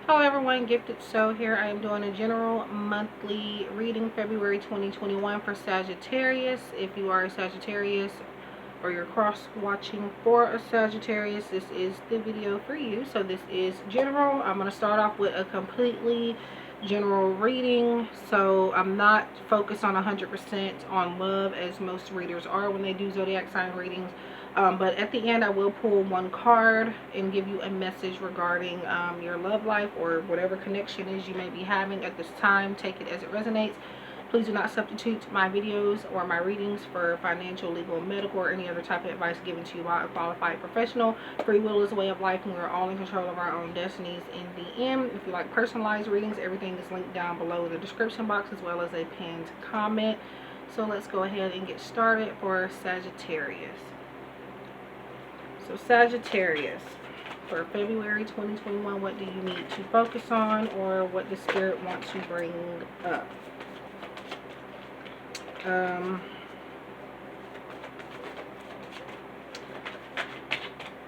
Hello everyone, Gifted Soul here. I am doing a general monthly reading February 2021 for Sagittarius. If you are a Sagittarius or you're cross watching for a Sagittarius, this is the video for you. So this is general. I'm going to start off with a completely general reading. So I'm not focused on 100% on love as most readers are when they do zodiac sign readings. But at the end, I will pull one card and give you a message regarding your love life or whatever connection is you may be having at this time. Take it as it resonates. Please do not substitute my videos or my readings for financial, legal, medical, or any other type of advice given to you by a qualified professional. Free will is a way of life, and we're all in control of our own destinies in the end. If you like personalized readings, everything is linked down below in the description box as well as a pinned comment. So let's go ahead and get started for Sagittarius. So Sagittarius, for February 2021, what do you need to focus on, or what does Spirit want to bring up?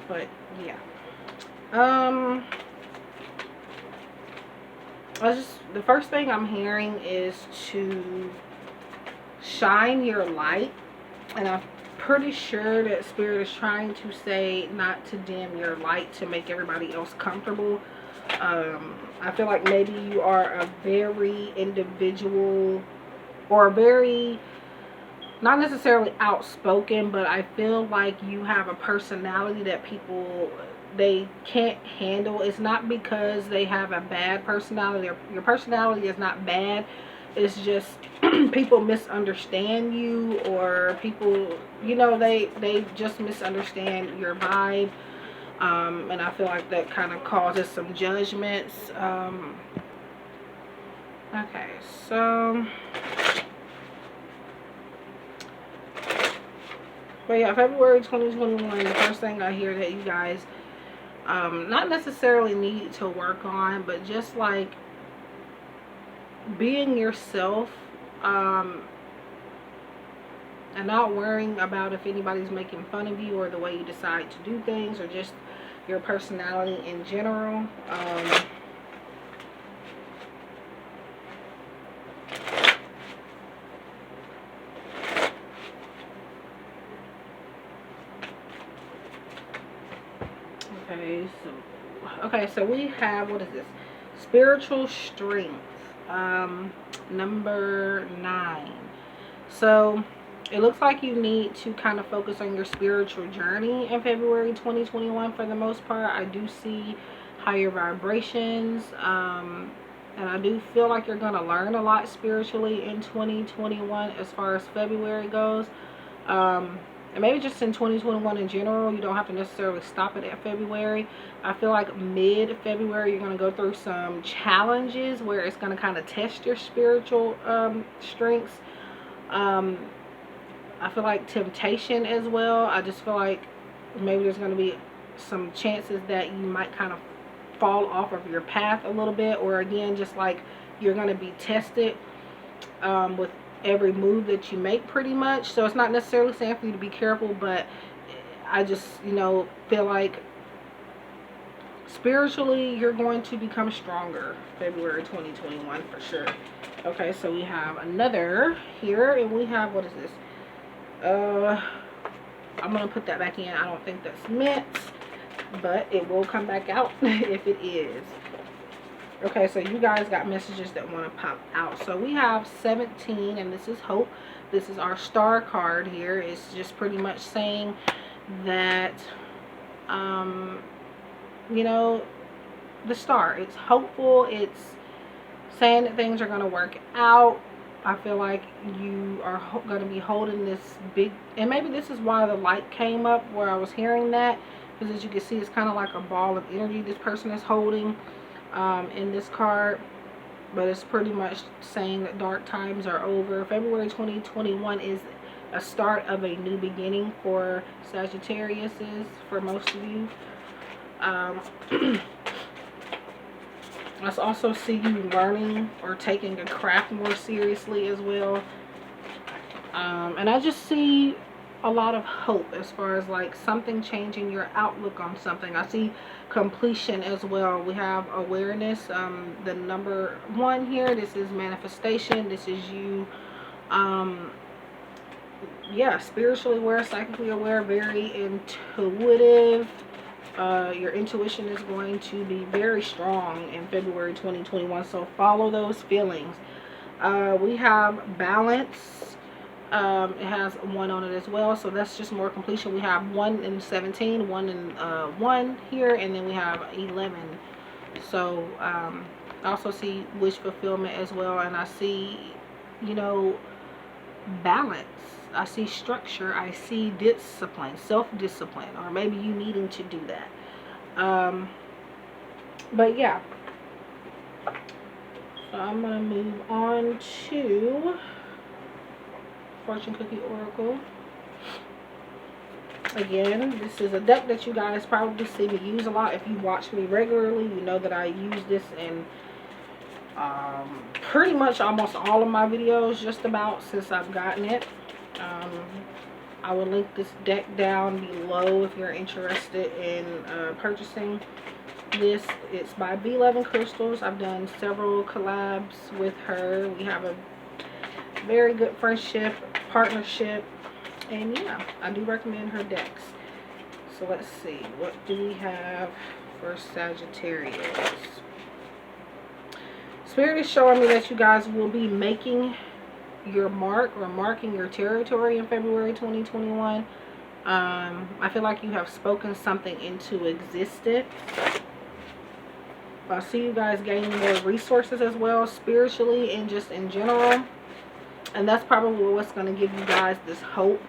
But yeah. The first thing I'm hearing is to shine your light, and I'm pretty sure that Spirit is trying to say not to dim your light to make everybody else comfortable. I feel like maybe you are a very individual, or very, not necessarily outspoken, but I feel like you have a personality that people, they can't handle. It's not because they have a bad personality. Your personality is not bad. It's just people misunderstand you, or people, you know, they just misunderstand your vibe, and I feel like that kind of causes some judgments. Okay, so but yeah, February 2021, the first thing I hear that you guys not necessarily need to work on, but just like being yourself, and not worrying about if anybody's making fun of you, or the way you decide to do things, or just your personality in general. Okay, so we have, what is this? Spiritual strength. Number 9. So it looks like you need to kind of focus on your spiritual journey in February 2021 for the most part. I do see higher vibrations, and I do feel like you're going to learn a lot spiritually in 2021 as far as February goes. And maybe just in 2021 in general. You don't have to necessarily stop it at February. I feel like mid-February you're going to go through some challenges where it's going to kind of test your spiritual strengths. I feel like temptation as well. I just feel like maybe there's going to be some chances that you might kind of fall off of your path a little bit, or again, just like you're going to be tested with every move that you make pretty much. So it's not necessarily saying for you to be careful, but I just, you know, feel like spiritually you're going to become stronger February 2021 for sure. Okay, so we have another here, and we have, what is this? I'm gonna put that back in. I don't think that's meant, but it will come back out if it is. Okay, so you guys got messages that want to pop out. So we have 17, and this is hope. This is our star card here. It's just pretty much saying that, you know, the star. It's hopeful. It's saying that things are going to work out. I feel like you are going to be holding this big, and maybe this is why the light came up where I was hearing that, because as you can see, it's kind of like a ball of energy this person is holding in this card. But it's pretty much saying that dark times are over. February 2021 is a start of a new beginning for Sagittariuses, for most of you. Let's also see you learning or taking a craft more seriously as well. And I just see a lot of hope as far as like something changing your outlook on something. I see completion as well. We have awareness, the number 1 here. This is manifestation. This is you, yeah, spiritually aware, psychically aware, very intuitive. Your intuition is going to be very strong in February 2021, so follow those feelings. We have balance. It has 1 on it as well, so that's just more completion. We have 1 and 17, 1 and 1 here, and then we have 11. So I also see wish fulfillment as well, and I see, you know, balance. I see structure. I see discipline, self-discipline, or maybe you needing to do that. But yeah, so I'm gonna move on to Fortune Cookie Oracle. Again, this is a deck that you guys probably see me use a lot. If you watch me regularly, you know that I use this in pretty much almost all of my videos, just about, since I've gotten it. I will link this deck down below if you're interested in purchasing this. It's by Love&Crystals. I've done several collabs with her. We have a very good friendship, partnership, and yeah, I do recommend her decks. So let's see, what do we have for Sagittarius? Spirit is showing me that you guys will be making your mark or marking your territory in February 2021. I feel like you have spoken something into existence. I see you guys gaining more resources as well, spiritually and just in general. And that's probably what's going to give you guys this hope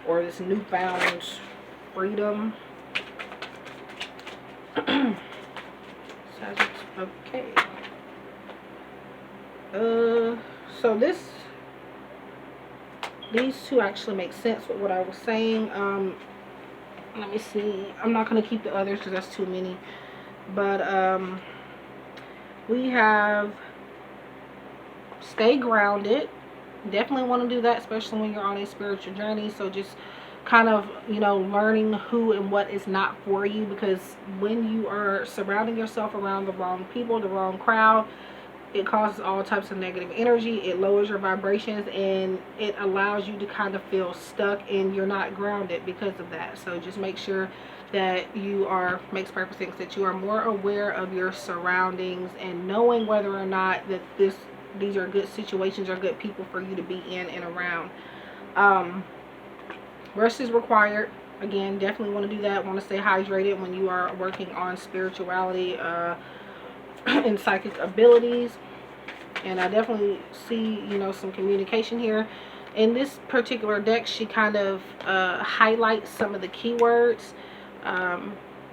or this newfound freedom. Okay. So these two actually make sense with what I was saying. Let me see. I'm not going to keep the others because that's too many. But we have stay grounded. Definitely want to do that, especially when you're on a spiritual journey. So just kind of, you know, learning who and what is not for you, because when you are surrounding yourself around the wrong people, the wrong crowd, it causes all types of negative energy. It lowers your vibrations, and it allows you to kind of feel stuck, and you're not grounded because of that. So just make sure that you are, makes perfect sense, that you are more aware of your surroundings and knowing whether or not that these are good situations or good people for you to be in and around. Rest is required. Again, definitely want to do that. Want to stay hydrated when you are working on spirituality and psychic abilities. And I definitely see, you know, some communication here. In this particular deck, she kind of highlights some of the keywords.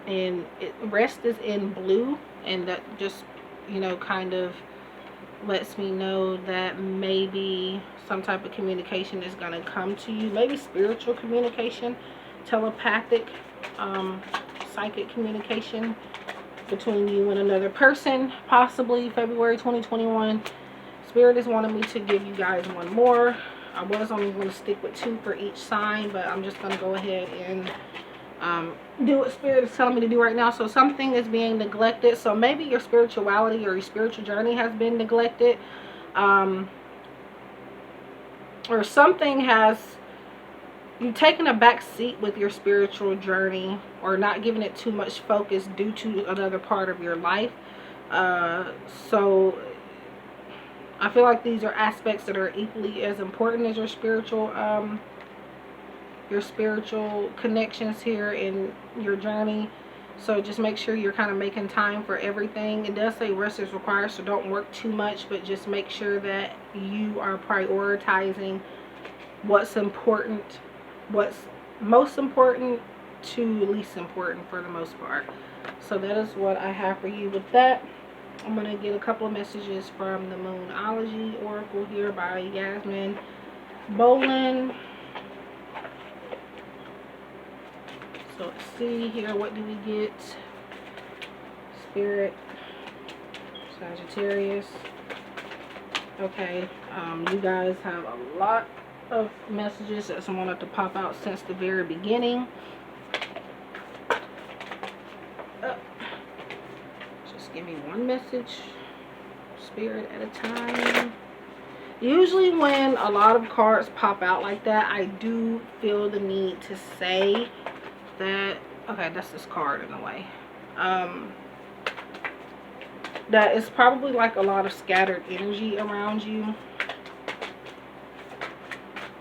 And rest is in blue, and that just, you know, kind of lets me know that maybe some type of communication is going to come to you. Maybe spiritual communication, telepathic, psychic communication between you and another person, possibly February 2021. Spirit is wanting me to give you guys one more. I was only going to stick with 2 for each sign, but I'm just going to go ahead and do what Spirit is telling me to do right now. So something is being neglected. So maybe your spirituality or your spiritual journey has been neglected, or something has, you've taken a back seat with your spiritual journey, or not giving it too much focus due to another part of your life. So I feel like these are aspects that are equally as important as your spiritual connections here in your journey. So just make sure you're kind of making time for everything. It does say rest is required, so don't work too much, but just make sure that you are prioritizing what's important, what's most important to least important for the most part. So that is what I have for you with that. I'm going to get a couple of messages from the Moonology Oracle here by Yasmin, Boland. So let's see here, what do we get? Spirit, Sagittarius. Okay, you guys have a lot of messages that someone had to pop out since the very beginning. Just give me one message, Spirit, at a time. Usually when a lot of cards pop out like that, I do feel the need to say that, okay, that's this card in a way. That it's probably like a lot of scattered energy around you.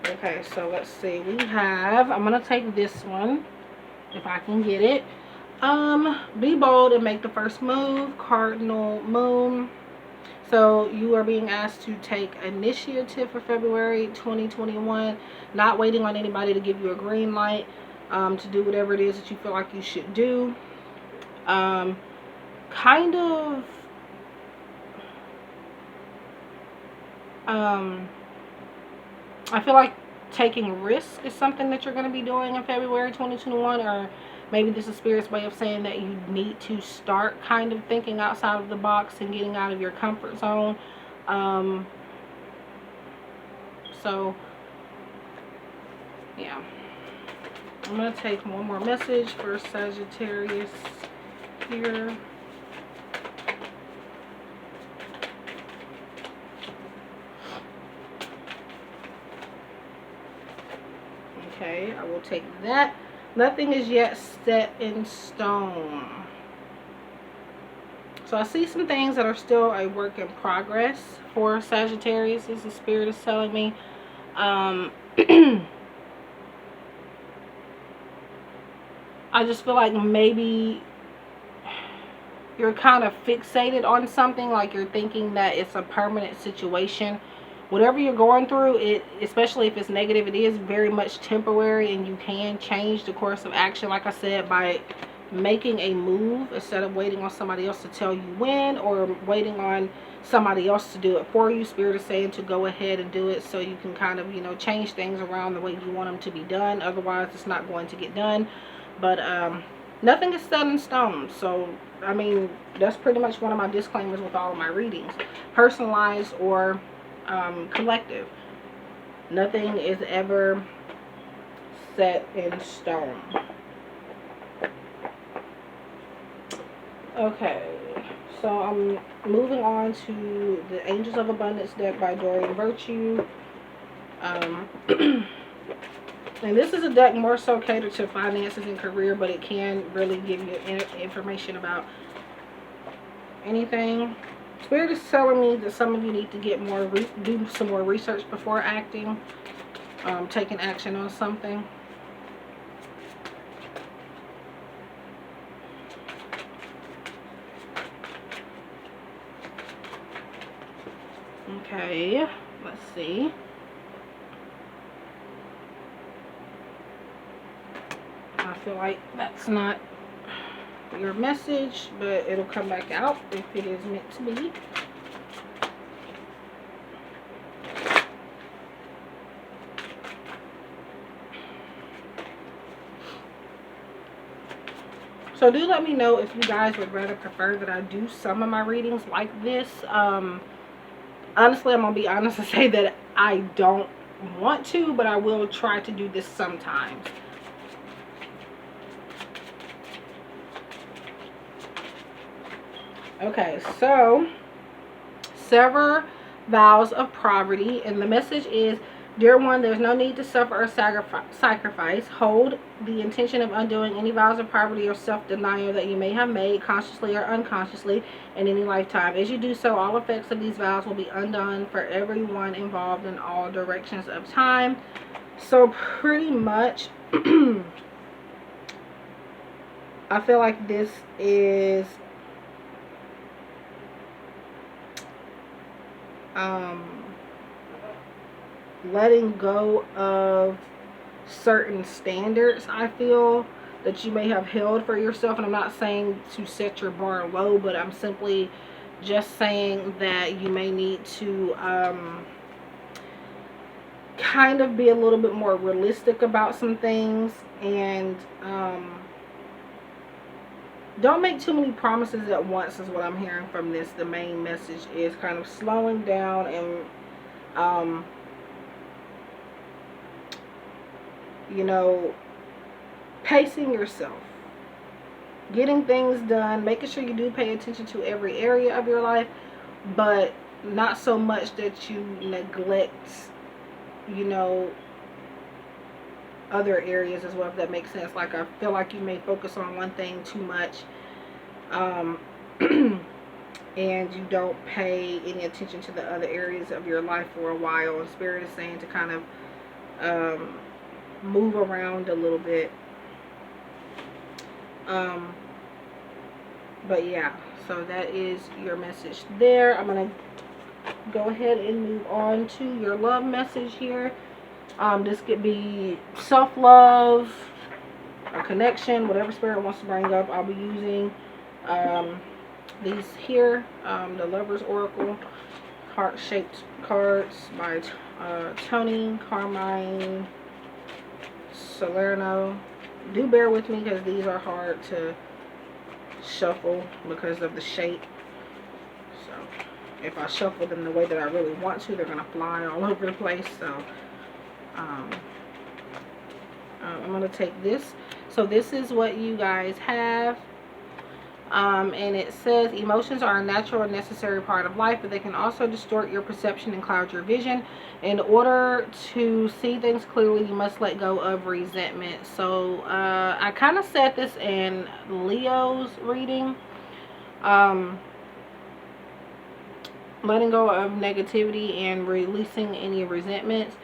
Okay, so let's see. We have, I'm going to take this one, if I can get it. Be bold and make the first move, Cardinal Moon. So you are being asked to take initiative for February 2021, not waiting on anybody to give you a green light to do whatever it is that you feel like you should do. Kind of I feel like taking risks is something that you're going to be doing in February 2021, or maybe this is Spirit's way of saying that you need to start kind of thinking outside of the box and getting out of your comfort zone. So, yeah. I'm going to take one more message for Sagittarius here. Okay, I will take that. Nothing is yet set in stone. So I see some things that are still a work in progress for Sagittarius, as the Spirit is telling me. I just feel like maybe you're kind of fixated on something, like you're thinking that it's a permanent situation. Whatever you're going through, it, especially if it's negative, it is very much temporary, and you can change the course of action, like I said, by making a move instead of waiting on somebody else to tell you when, or waiting on somebody else to do it for you. Spirit is saying to go ahead and do it so you can kind of, you know, change things around the way you want them to be done. Otherwise, it's not going to get done. But nothing is set in stone. So, I mean, that's pretty much one of my disclaimers with all of my readings. Personalized or collective. Nothing is ever set in stone. Okay, so I'm moving on to the Angels of Abundance deck by Doreen Virtue. And this is a deck more so catered to finances and career, but it can really give you information about anything. Spirit is telling me that some of you need to get more, do some more research before acting, taking action on something. Okay, let's see. I feel like that's not your message, but it'll come back out if it is meant to be. So do let me know if you guys would rather prefer that I do some of my readings like this. Honestly, I'm gonna be honest and say that I don't want to, but I will try to do this sometimes. Okay, so sever vows of poverty, and the message is, dear one, there's no need to suffer or sacrifice. Hold the intention of undoing any vows of poverty or self-denial that you may have made, consciously or unconsciously, in any lifetime. As you do so, all effects of these vows will be undone for everyone involved in all directions of time. So pretty much, I feel like this is letting go of certain standards, I feel, that you may have held for yourself. And I'm not saying to set your bar low, but I'm simply just saying that you may need to kind of be a little bit more realistic about some things, and don't make too many promises at once is what I'm hearing from this. The main message is kind of slowing down and you know, pacing yourself, getting things done, making sure you do pay attention to every area of your life, but not so much that you neglect, you know, other areas as well, if that makes sense. Like, I feel like you may focus on one thing too much, and you don't pay any attention to the other areas of your life for a while. And Spirit is saying to kind of move around a little bit. But yeah, so that is your message there. I'm going to go ahead and move on to your love message here. This could be self-love, a connection, whatever Spirit wants to bring up. I'll be using these here, the Lover's Oracle heart-shaped cards by Toni, Carmine, Salerno. Do bear with me because these are hard to shuffle because of the shape. So if I shuffle them the way that I really want to, they're going to fly all over the place. So I'm going to take this. So this is what you guys have. And it says, emotions are a natural and necessary part of life, but they can also distort your perception and cloud your vision. In order to see things clearly, you must let go of resentment. So I kind of said this in Leo's reading. Letting go of negativity and releasing any resentments.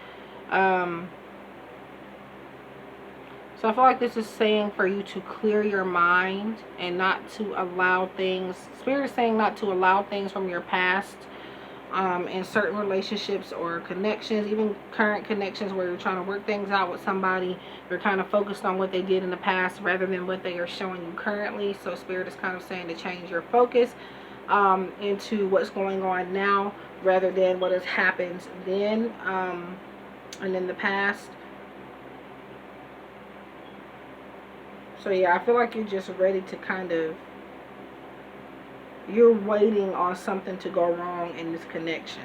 So I feel like this is saying for you to clear your mind and not to allow things, Spirit is saying not to allow things from your past in certain relationships or connections, even current connections where you're trying to work things out with somebody. You're kind of focused on what they did in the past rather than what they are showing you currently. So Spirit is kind of saying to change your focus into what's going on now rather than what has happened then and in the past. So yeah, I feel like you're just ready to kind of, you're waiting on something to go wrong in this connection.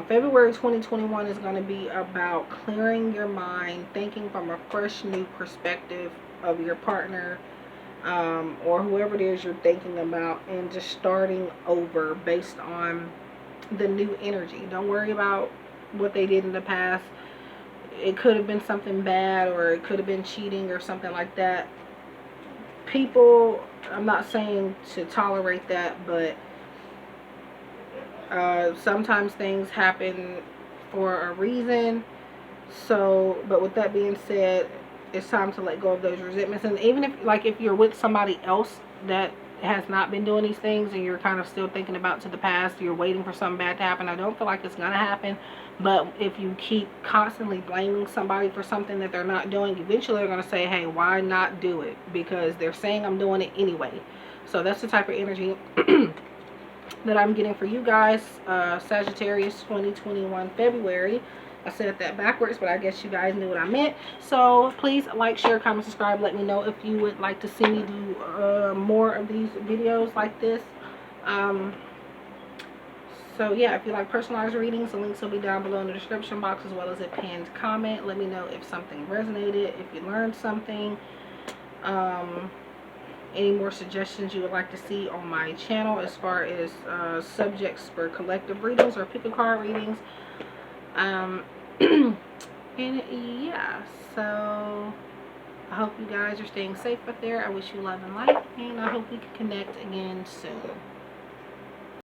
February 2021 is going to be about clearing your mind, thinking from a fresh new perspective of your partner or whoever it is you're thinking about, and just starting over based on the new energy. Don't worry about what they did in the past. It could have been something bad, or it could have been cheating or something like that. People, I'm not saying to tolerate that, but sometimes things happen for a reason. So, but with that being said, it's time to let go of those resentments. And even if you're with somebody else that has not been doing these things and you're kind of still thinking about to the past, you're waiting for something bad to happen. I don't feel like it's going to happen. But if you keep constantly blaming somebody for something that they're not doing, eventually they're going to say, hey, why not do it? Because they're saying I'm doing it anyway. So that's the type of energy that I'm getting for you guys. Sagittarius 2021 February. I said that backwards, but I guess you guys knew what I meant. So please like, share, comment, subscribe. Let me know if you would like to see me do more of these videos like this. So yeah, if you like personalized readings, the links will be down below in the description box, as well as a pinned comment. Let me know if something resonated, if you learned something. Any more suggestions you would like to see on my channel as far as subjects for collective readings or pick a card readings. And yeah, so I hope you guys are staying safe out there. I wish you love and light, and I hope we can connect again soon.